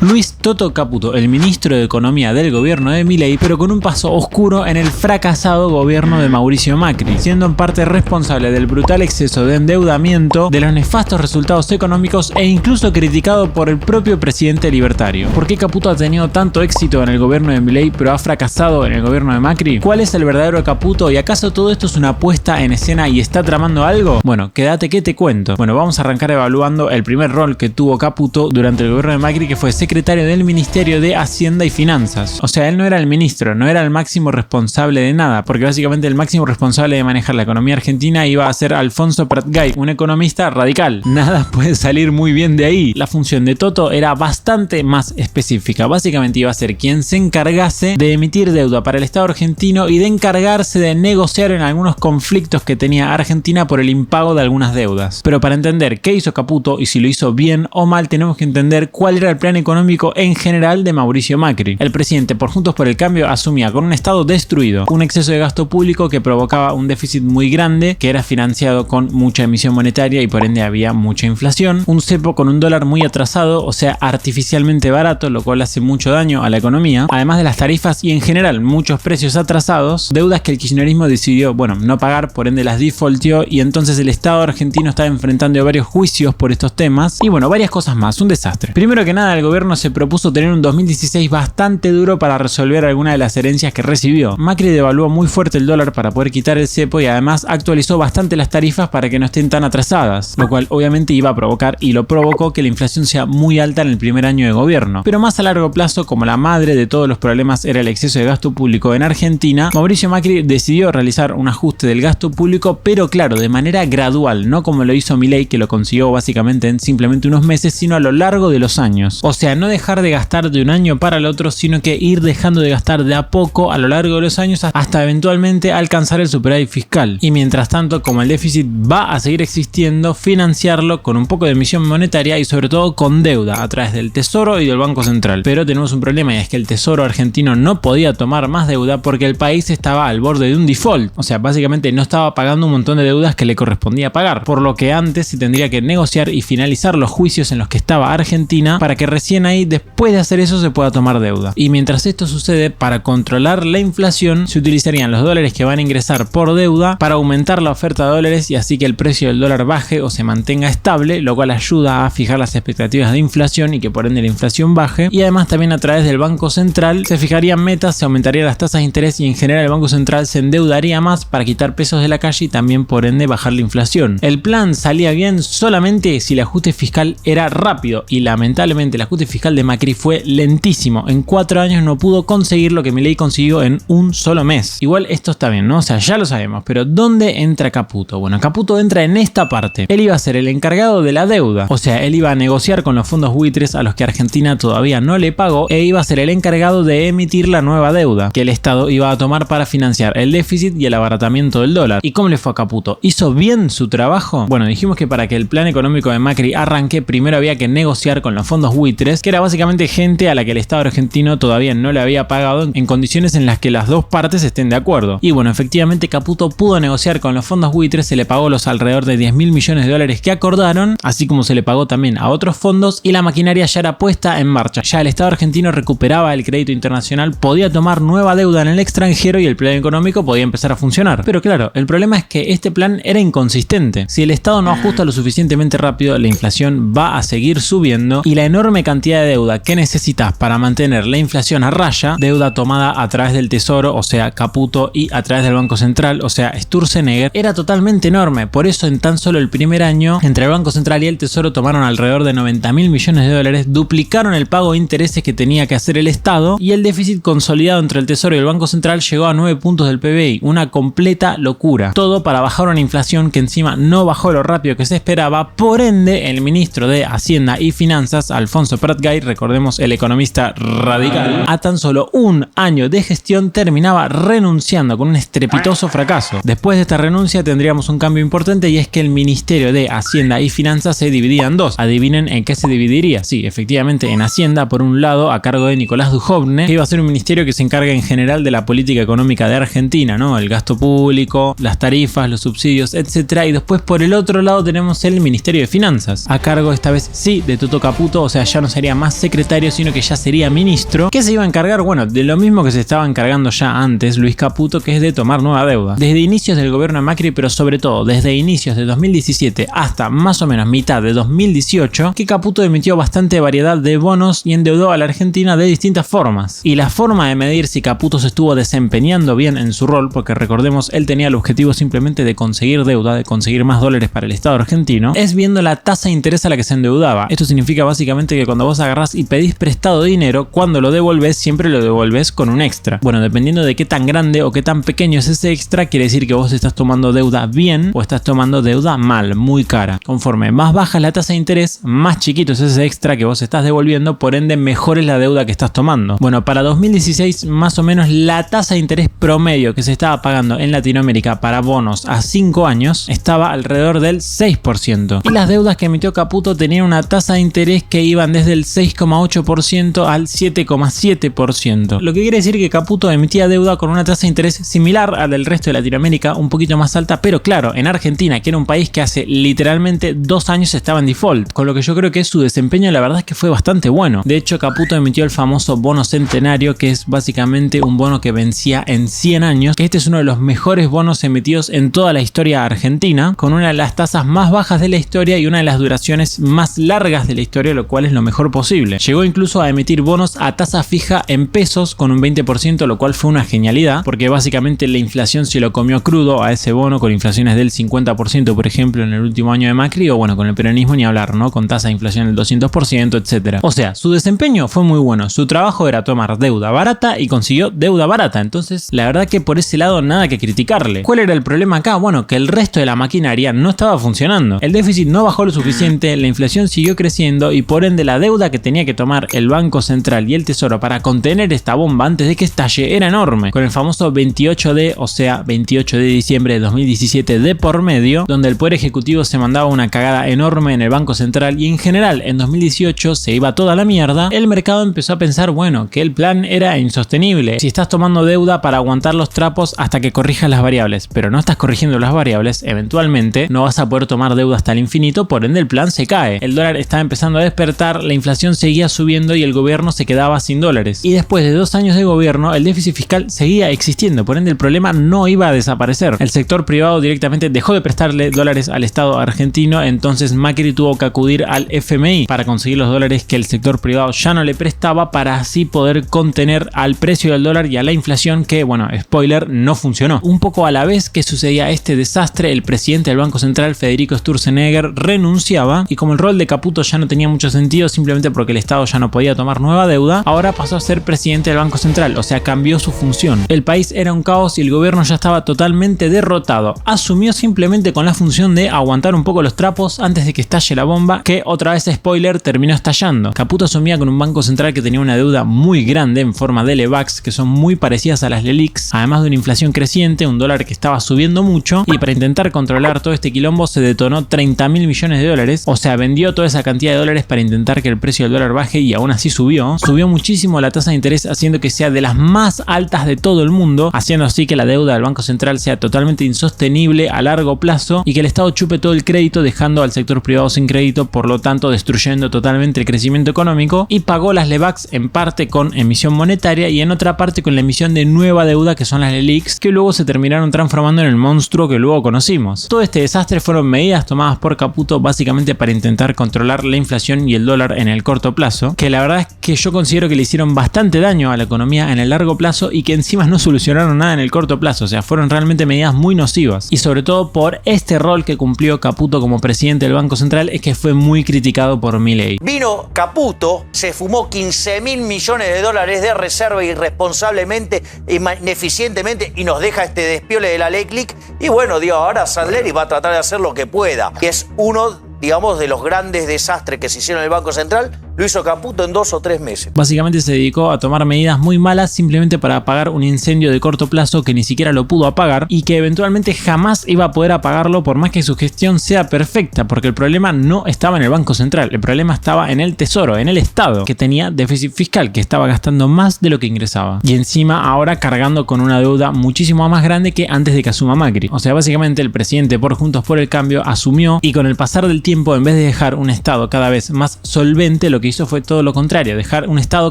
Luis Toto Caputo, el ministro de Economía del gobierno de Milei, pero con un paso oscuro en el fracasado gobierno de Mauricio Macri, siendo en parte responsable del brutal exceso de endeudamiento, de los nefastos resultados económicos e incluso criticado por el propio presidente libertario. ¿Por qué Caputo ha tenido tanto éxito en el gobierno de Milei pero ha fracasado en el gobierno de Macri? ¿Cuál es el verdadero Caputo y acaso todo esto es una puesta en escena y está tramando algo? Bueno, quédate que te cuento. Bueno, vamos a arrancar evaluando el primer rol que tuvo Caputo durante el gobierno de Macri, que fue secretario del Ministerio de Hacienda y Finanzas. O sea, él no era el ministro, no era el máximo responsable de nada, porque básicamente el máximo responsable de manejar la economía argentina iba a ser Alfonso Pratgay, un economista radical. Nada puede salir muy bien de ahí. La función de Toto era bastante más específica. Básicamente iba a ser quien se encargase de emitir deuda para el Estado argentino y de encargarse de negociar en algunos conflictos que tenía Argentina por el impago de algunas deudas. Pero para entender qué hizo Caputo y si lo hizo bien o mal, tenemos que entender cuál era el plan económico en general de Mauricio Macri. El presidente, por Juntos por el Cambio, asumía con un Estado destruido, un exceso de gasto público que provocaba un déficit muy grande, que era financiado con mucha emisión monetaria y por ende había mucha inflación, un cepo con un dólar muy atrasado, o sea, artificialmente barato, lo cual hace mucho daño a la economía, además de las tarifas y en general muchos precios atrasados, deudas que el kirchnerismo decidió, no pagar, por ende las defaultió, y entonces el Estado argentino estaba enfrentando varios juicios por estos temas y varias cosas más, un desastre. Primero que nada, el gobierno se propuso tener un 2016 bastante duro para resolver alguna de las herencias que recibió. Macri devaluó muy fuerte el dólar para poder quitar el cepo y además actualizó bastante las tarifas para que no estén tan atrasadas, lo cual obviamente iba a provocar y lo provocó que la inflación sea muy alta en el primer año de gobierno. Pero más a largo plazo, como la madre de todos los problemas era el exceso de gasto público en Argentina, Mauricio Macri decidió realizar un ajuste del gasto público, pero claro, de manera gradual, no como lo hizo Milei, que lo consiguió básicamente en simplemente unos meses, sino a lo largo de los años. O sea, no dejar de gastar de un año para el otro, sino que ir dejando de gastar de a poco a lo largo de los años hasta eventualmente alcanzar el superávit fiscal. Y mientras tanto, como el déficit va a seguir existiendo, financiarlo con un poco de emisión monetaria y sobre todo con deuda a través del Tesoro y del Banco Central. Pero tenemos un problema, y es que el Tesoro argentino no podía tomar más deuda porque el país estaba al borde de un default. O sea, básicamente no estaba pagando un montón de deudas que le correspondía pagar, por lo que antes se tendría que negociar y finalizar los juicios en los que estaba Argentina para que recién ahí, después de hacer eso, se pueda tomar deuda. Y mientras esto sucede, para controlar la inflación se utilizarían los dólares que van a ingresar por deuda para aumentar la oferta de dólares y así que el precio del dólar baje o se mantenga estable, lo cual ayuda a fijar las expectativas de inflación y que por ende la inflación baje. Y además también a través del Banco Central se fijarían metas, se aumentarían las tasas de interés y en general el Banco Central se endeudaría más para quitar pesos de la calle y también por ende bajar la inflación. El plan salía bien solamente si el ajuste fiscal era rápido y lamentablemente el ajuste fiscal de Macri fue lentísimo. En 4 años no pudo conseguir lo que Milei consiguió en un solo mes. Igual esto está bien, ¿no? O sea, ya lo sabemos, pero ¿dónde entra Caputo? Bueno, Caputo entra en esta parte. Él iba a ser el encargado de la deuda. O sea, él iba a negociar con los fondos buitres a los que Argentina todavía no le pagó e iba a ser el encargado de emitir la nueva deuda que el Estado iba a tomar para financiar el déficit y el abaratamiento del dólar. ¿Y cómo le fue a Caputo? ¿Hizo bien su trabajo? Bueno, dijimos que para que el plan económico de Macri arranque, primero había que negociar con los fondos buitres, que era básicamente gente a la que el Estado argentino todavía no le había pagado en condiciones en las que las dos partes estén de acuerdo. Y bueno, efectivamente Caputo pudo negociar con los fondos buitres, se le pagó los alrededor de 10.000 millones de dólares que acordaron, así como se le pagó también a otros fondos y la maquinaria ya era puesta en marcha. Ya el Estado argentino recuperaba el crédito internacional, podía tomar nueva deuda en el extranjero y el plan económico podía empezar a funcionar. Pero claro, el problema es que este plan era inconsistente. Si el Estado no ajusta lo suficientemente rápido, la inflación va a seguir subiendo y la enorme cantidad de deuda que necesitas para mantener la inflación a raya, deuda tomada a través del Tesoro, o sea, Caputo, y a través del Banco Central, o sea, Sturzenegger, era totalmente enorme. Por eso en tan solo el primer año, entre el Banco Central y el Tesoro tomaron alrededor de 90.000 millones de dólares, duplicaron el pago de intereses que tenía que hacer el Estado y el déficit consolidado entre el Tesoro y el Banco Central llegó a 9 puntos del PBI, una completa locura. Todo para bajar una inflación que encima no bajó lo rápido que se esperaba, por ende el ministro de Hacienda y Finanzas, Alfonso Pratgay, recordemos el economista radical, a tan solo un año de gestión terminaba renunciando con un estrepitoso fracaso. Después de esta renuncia tendríamos un cambio importante y es que el Ministerio de Hacienda y Finanzas se dividía en dos. Adivinen en qué se dividiría. Sí, efectivamente en Hacienda, por un lado a cargo de Nicolás Dujovne, que iba a ser un ministerio que se encarga en general de la política económica de Argentina, ¿no? El gasto público, las tarifas, los subsidios, etc. Y después por el otro lado tenemos el Ministerio de Finanzas, a cargo esta vez sí de Toto Caputo, o sea ya no sería sería más secretario, sino que ya sería ministro, que se iba a encargar, bueno, de lo mismo que se estaba encargando ya antes Luis Caputo, que es de tomar nueva deuda. Desde inicios del gobierno de Macri, pero sobre todo desde inicios de 2017 hasta más o menos mitad de 2018, que Caputo emitió bastante variedad de bonos y endeudó a la Argentina de distintas formas. Y la forma de medir si Caputo se estuvo desempeñando bien en su rol, porque recordemos, él tenía el objetivo simplemente de conseguir deuda, de conseguir más dólares para el Estado argentino, es viendo la tasa de interés a la que se endeudaba. Esto significa básicamente que cuando vos agarrás y pedís prestado dinero, cuando lo devolvés, siempre lo devolvés con un extra. Bueno, dependiendo de qué tan grande o qué tan pequeño es ese extra, quiere decir que vos estás tomando deuda bien o estás tomando deuda mal, muy cara. Conforme más baja la tasa de interés, más chiquito es ese extra que vos estás devolviendo, por ende mejor es la deuda que estás tomando. Bueno, para 2016 más o menos la tasa de interés promedio que se estaba pagando en Latinoamérica para bonos a 5 años estaba alrededor del 6%. Y las deudas que emitió Caputo tenían una tasa de interés que iban desde el 6,8% al 7,7%. Lo que quiere decir que Caputo emitía deuda con una tasa de interés similar a la del resto de Latinoamérica, un poquito más alta, pero claro, en Argentina, que era un país que hace literalmente 2 años estaba en default, con lo que yo creo que su desempeño la verdad es que fue bastante bueno. De hecho, Caputo emitió el famoso bono centenario, que es básicamente un bono que vencía en 100 años, que este es uno de los mejores bonos emitidos en toda la historia argentina, con una de las tasas más bajas de la historia y una de las duraciones más largas de la historia, lo cual es lo mejor posible. Llegó incluso a emitir bonos a tasa fija en pesos con un 20%, lo cual fue una genialidad, porque básicamente la inflación se lo comió crudo a ese bono, con inflaciones del 50%, por ejemplo, en el último año de Macri, o bueno, con el peronismo ni hablar, ¿no? Con tasa de inflación del 200%, etc. O sea, su desempeño fue muy bueno, su trabajo era tomar deuda barata y consiguió deuda barata, entonces la verdad que por ese lado nada que criticarle. ¿Cuál era el problema acá? Bueno, que el resto de la maquinaria no estaba funcionando. El déficit no bajó lo suficiente, la inflación siguió creciendo y por ende la deuda que tenía que tomar el Banco Central y el Tesoro para contener esta bomba antes de que estalle era enorme, con el famoso 28D, o sea, 28 de diciembre de 2017 de por medio, donde el Poder Ejecutivo se mandaba una cagada enorme en el Banco Central y en general en 2018 se iba toda la mierda. El mercado empezó a pensar, bueno, que el plan era insostenible. Si estás tomando deuda para aguantar los trapos hasta que corrijas las variables, pero no estás corrigiendo las variables, eventualmente no vas a poder tomar deuda hasta el infinito, por ende el plan se cae. El dólar estaba empezando a despertar, la inflación seguía subiendo y el gobierno se quedaba sin dólares. Y después de 2 años de gobierno, el déficit fiscal seguía existiendo, por ende el problema no iba a desaparecer. El sector privado directamente dejó de prestarle dólares al Estado argentino, entonces Macri tuvo que acudir al FMI para conseguir los dólares que el sector privado ya no le prestaba, para así poder contener al precio del dólar y a la inflación, que, bueno, spoiler, no funcionó. Un poco a la vez que sucedía este desastre, el presidente del Banco Central, Federico Sturzenegger, renunciaba, y como el rol de Caputo ya no tenía mucho sentido, simplemente porque el Estado ya no podía tomar nueva deuda, ahora pasó a ser presidente del Banco Central, o sea, cambió su función. El país era un caos y el gobierno ya estaba totalmente derrotado. Asumió simplemente con la función de aguantar un poco los trapos antes de que estalle la bomba, que otra vez, spoiler, terminó estallando. Caputo asumía con un Banco Central que tenía una deuda muy grande en forma de LEBACs, que son muy parecidas a las LELIQs, además de una inflación creciente, un dólar que estaba subiendo mucho, y para intentar controlar todo este quilombo se detonó 30.000 millones de dólares, o sea, vendió toda esa cantidad de dólares para intentar que el precio del dólar baje, y aún así subió muchísimo la tasa de interés, haciendo que sea de las más altas de todo el mundo, haciendo así que la deuda del Banco Central sea totalmente insostenible a largo plazo y que el Estado chupe todo el crédito, dejando al sector privado sin crédito, por lo tanto destruyendo totalmente el crecimiento económico, y pagó las LEBACs en parte con emisión monetaria y en otra parte con la emisión de nueva deuda, que son las LELIQs, que luego se terminaron transformando en el monstruo que luego conocimos. Todo este desastre fueron medidas tomadas por Caputo básicamente para intentar controlar la inflación y el dólar en el corto plazo, que la verdad es que yo considero que le hicieron bastante daño a la economía en el largo plazo y que encima no solucionaron nada en el corto plazo, o sea, fueron realmente medidas muy nocivas. Y sobre todo por este rol que cumplió Caputo como presidente del Banco Central, es que fue muy criticado por Milei. Vino Caputo, se fumó 15.000 millones de dólares de reserva irresponsablemente, ineficientemente, y nos deja este despiole de la ley Click. Y bueno, digo, ahora Sandleri va a tratar de hacer lo que pueda, que es uno, digamos, de los grandes desastres que se hicieron en el Banco Central. Lo hizo Caputo en 2 o 3 meses. Básicamente se dedicó a tomar medidas muy malas simplemente para apagar un incendio de corto plazo que ni siquiera lo pudo apagar y que eventualmente jamás iba a poder apagarlo, por más que su gestión sea perfecta, porque el problema no estaba en el Banco Central, el problema estaba en el Tesoro, en el Estado, que tenía déficit fiscal, que estaba gastando más de lo que ingresaba. Y encima ahora cargando con una deuda muchísimo más grande que antes de que asuma Macri. O sea, básicamente el presidente por Juntos por el Cambio asumió, y con el pasar del tiempo, en vez de dejar un Estado cada vez más solvente, lo que que hizo fue todo lo contrario, dejar un estado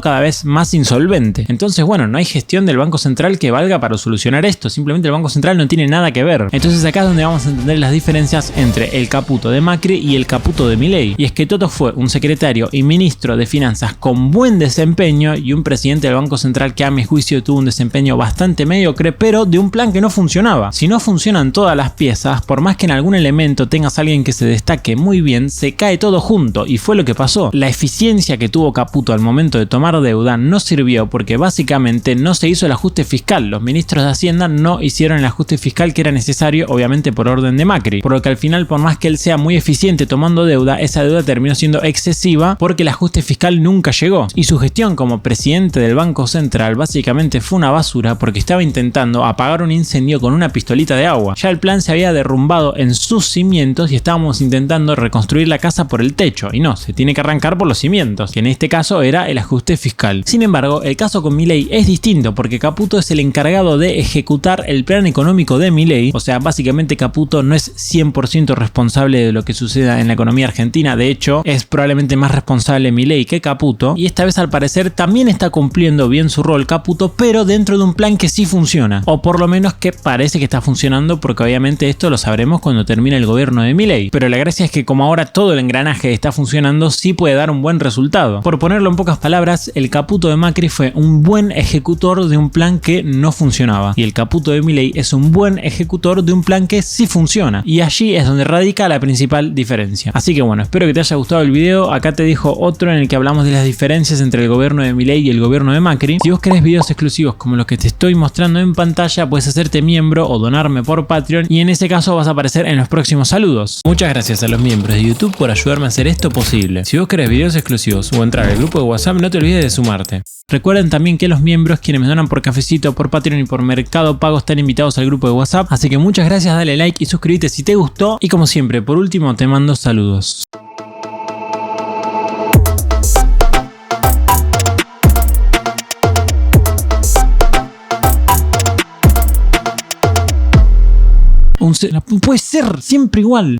cada vez más insolvente. Entonces, bueno, no hay gestión del Banco Central que valga para solucionar esto, simplemente el Banco Central no tiene nada que ver. Entonces acá es donde vamos a entender las diferencias entre el Caputo de Macri y el Caputo de Milei. Y es que Toto fue un secretario y ministro de Finanzas con buen desempeño y un presidente del Banco Central que a mi juicio tuvo un desempeño bastante mediocre, pero de un plan que no funcionaba. Si no funcionan todas las piezas, por más que en algún elemento tengas a alguien que se destaque muy bien, se cae todo junto, y fue lo que pasó. La eficiencia que tuvo Caputo al momento de tomar deuda no sirvió porque básicamente no se hizo el ajuste fiscal. Los ministros de Hacienda no hicieron el ajuste fiscal que era necesario, obviamente por orden de Macri, por lo que al final, por más que él sea muy eficiente tomando deuda, esa deuda terminó siendo excesiva porque el ajuste fiscal nunca llegó, y su gestión como presidente del Banco Central básicamente fue una basura porque estaba intentando apagar un incendio con una pistolita de agua. Ya el plan se había derrumbado en sus cimientos y estábamos intentando reconstruir la casa por el techo, y no, se tiene que arrancar por los cimientos, que en este caso era el ajuste fiscal. Sin embargo, el caso con Milei es distinto porque Caputo es el encargado de ejecutar el plan económico de Milei. O sea, básicamente Caputo no es 100% responsable de lo que suceda en la economía argentina. De hecho, es probablemente más responsable Milei que Caputo, y esta vez al parecer también está cumpliendo bien su rol Caputo, pero dentro de un plan que sí funciona, o por lo menos que parece que está funcionando, porque obviamente esto lo sabremos cuando termine el gobierno de Milei. Pero la gracia es que como ahora todo el engranaje está funcionando, sí puede dar un buen resultado. Por ponerlo en pocas palabras, el Caputo de Macri fue un buen ejecutor de un plan que no funcionaba, y el Caputo de Milei es un buen ejecutor de un plan que sí funciona, y allí es donde radica la principal diferencia. Así que bueno, espero que te haya gustado el video. Acá te dejo otro en el que hablamos de las diferencias entre el gobierno de Milei y el gobierno de Macri. Si vos querés videos exclusivos como los que te estoy mostrando en pantalla, puedes hacerte miembro o donarme por Patreon, y en ese caso vas a aparecer en los próximos saludos. Muchas gracias a los miembros de YouTube por ayudarme a hacer esto posible. Si vos querés videos exclusivos o entrar al grupo de WhatsApp, no te olvides de sumarte. Recuerden también que los miembros, quienes me donan por Cafecito, por Patreon y por Mercado Pago, están invitados al grupo de WhatsApp, así que muchas gracias, dale like y suscríbete si te gustó, y como siempre, por último, te mando saludos. Puede ser siempre igual.